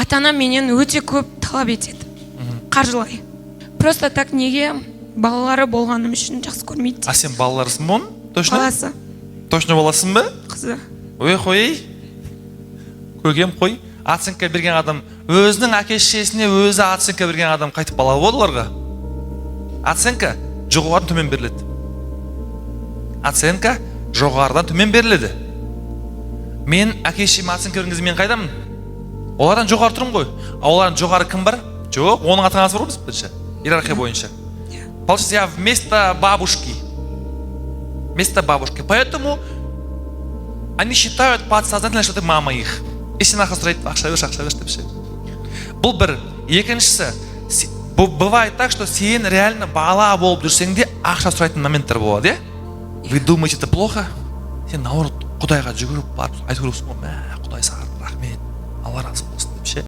ата-анам менен өте көп талап етеді, қаржылай. Просто так неге балалары болғаным үшін жақсы көрмейді. А сен балаларысың ба оның? Точно? Баласы. Точно баласың ба? Қызы. Ой, қой. Көкем, қой. Оценка берген адам, өзінің әке-шешесіне өзі оценка берген адам қайтып бала болады оларға? Оценка жоғарыдан төмен беріледі. Оценка жоғарыдан төмен беріледі. Мен әке-шешеме оценка берген кезде мен қайдамын? Олардан жоғары тұрмын ғой. Олардан жоғары кім бар? Жоқ, оның ата-анасы бар ғой бірінші. Иерархия бойынша. Получается, я вместо бабушки. Поэтому они считают подсознательно, что ты мама их. И сен ақша сұрайды, ақша берші деп ше. Бұл бір. Екіншісі, бывает так, что сен реально бала болып жүрсең де ақша сұрайтын моменттер болады, е? Вы думаете, это плохо? Сен наоборот Құдайға жүгіріп барып айтып көресің ғой, мә, Құдай саған рахмет, Алла разы болсын.